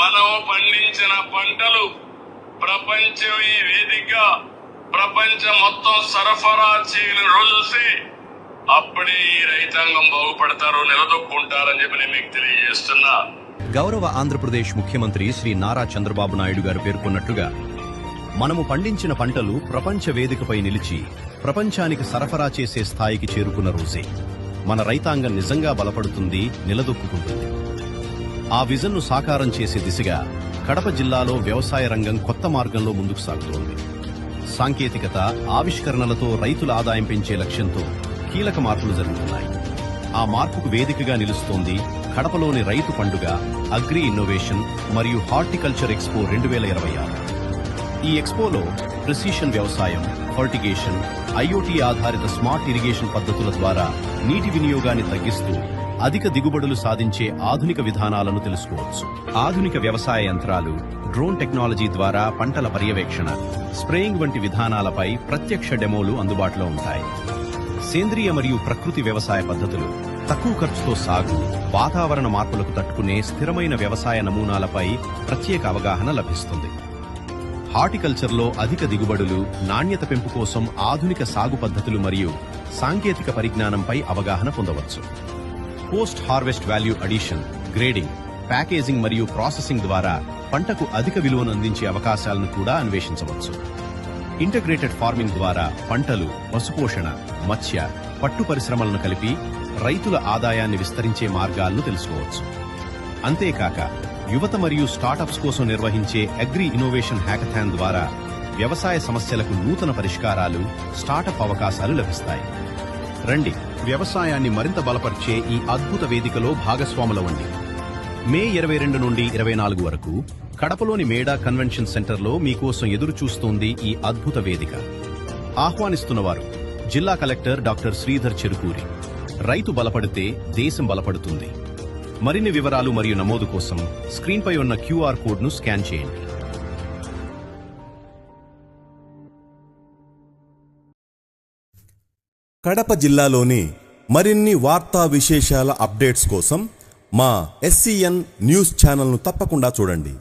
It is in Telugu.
మనం పండించిన పంటలు ప్రపంచం ఈ వేదిక ప్రపంచం మొత్తం సరఫరా చేయని రోజు వస్తే అప్పుడే ఈ రైతాంగం బాగుపడతారో నిలదొక్కుంటారని చెప్పి నేను మీకు తెలియజేస్తున్నా. గౌరవ ఆంధ్రప్రదేశ్ ముఖ్యమంత్రి శ్రీ నారా చంద్రబాబు నాయుడు గారు పేర్కొన్నట్టుగా మనము పండించిన పంటలు ప్రపంచ వేదికపై నిలిచి ప్రపంచానికి సరఫరా చేసే స్థాయికి చేరుకున్న రోజే మన రైతాంగం నిజంగా బలపడుతుంది, నిలదొక్కుంటుంది. ఆ విజన్ను సాకారం చేసే దిశగా కడప జిల్లాలో వ్యవసాయ రంగం కొత్త మార్గంలో ముందుకు సాగుతోంది. సాంకేతికత, ఆవిష్కరణలతో రైతుల ఆదాయం పెంచే లక్ష్యంతో కీలక మార్పులు జరుగుతున్నాయి. ఆ మార్పుకు వేదికగా నిలుస్తోంది కడపలోని రైతు పండుగ అగ్రి ఇన్నోవేషన్ మరియు హార్టికల్చర్ ఎక్స్పో 2026. ఈ ఎక్స్పోలో ప్రిసిషన్ వ్యవసాయం, ఫర్టిగేషన్, ఐఓటీ ఆధారిత స్మార్ట్ ఇరిగేషన్ పద్ధతుల ద్వారా నీటి వినియోగాన్ని తగ్గిస్తూ అధిక దిగుబడులు సాధించే ఆధునిక విధానాలను తెలుసుకోవచ్చు. ఆధునిక వ్యవసాయ యంత్రాలు, డ్రోన్ టెక్నాలజీ ద్వారా పంటల పర్యవేక్షణ, స్ప్రేయింగ్ వంటి విధానాలపై ప్రత్యక్ష డెమోలు అందుబాటులో ఉంటాయి. సేంద్రియ మరియు ప్రకృతి వ్యవసాయ పద్ధతులు, తక్కువ ఖర్చుతో సాగు, వాతావరణ మార్పులకు తట్టుకునే స్థిరమైన వ్యవసాయ నమూనాలపై ప్రత్యేక అవగాహన లభిస్తుంది. హార్టికల్చర్లో అధిక దిగుబడులు, నాణ్యత పెంపు కోసం ఆధునిక సాగు పద్ధతులు మరియు సాంకేతిక పరిజ్ఞానంపై అవగాహన పొందవచ్చు. Post harvest value addition, grading, packaging మరియు ప్రాసెసింగ్ ద్వారా పంటకు అధిక విలువను అందించే అవకాశాలను కూడా అన్వేషించవచ్చు. ఇంటగ్రేటెడ్ ఫార్మింగ్ ద్వారా పంటలు, పశుపోషణ, మత్స్య, పట్టు పరిశ్రమలను కలిపి రైతుల ఆదాయాన్ని విస్తరించే మార్గాలను తెలుసుకోవచ్చు. అంతేకాక యువత మరియు స్టార్టప్స్ కోసం నిర్వహించే అగ్రి ఇన్నోవేషన్ హ్యాకథాన్ ద్వారా వ్యవసాయ సమస్యలకు నూతన పరిష్కారాలు, స్టార్టప్ అవకాశాలు లభిస్తాయి. రండి, వ్యవసాయాన్ని మరింత బలపర్చే ఈ అద్భుత వేదికలో భాగస్వాములవ్వండి. మే 22 నుండి 24 వరకు కడపలోని మేడా కన్వెన్షన్ సెంటర్లో మీకోసం ఎదురు చూస్తోంది ఈ అద్భుత వేదిక. ఆహ్వానిస్తున్నవారు జిల్లా కలెక్టర్ డాక్టర్ శ్రీధర్ చెరుకూరి. రైతు బలపడితే దేశం బలపడుతుంది. మరిన్ని వివరాలు మరియు నమోదు కోసం స్క్రీన్పై ఉన్న క్యూఆర్ కోడ్ను స్కాన్ చేయండి. కడప జిల్లాలోని మరిన్ని వార్తా విశేషాల అప్డేట్స్ కోసం మా SCN న్యూస్ ఛానల్ను తప్పకుండా చూడండి.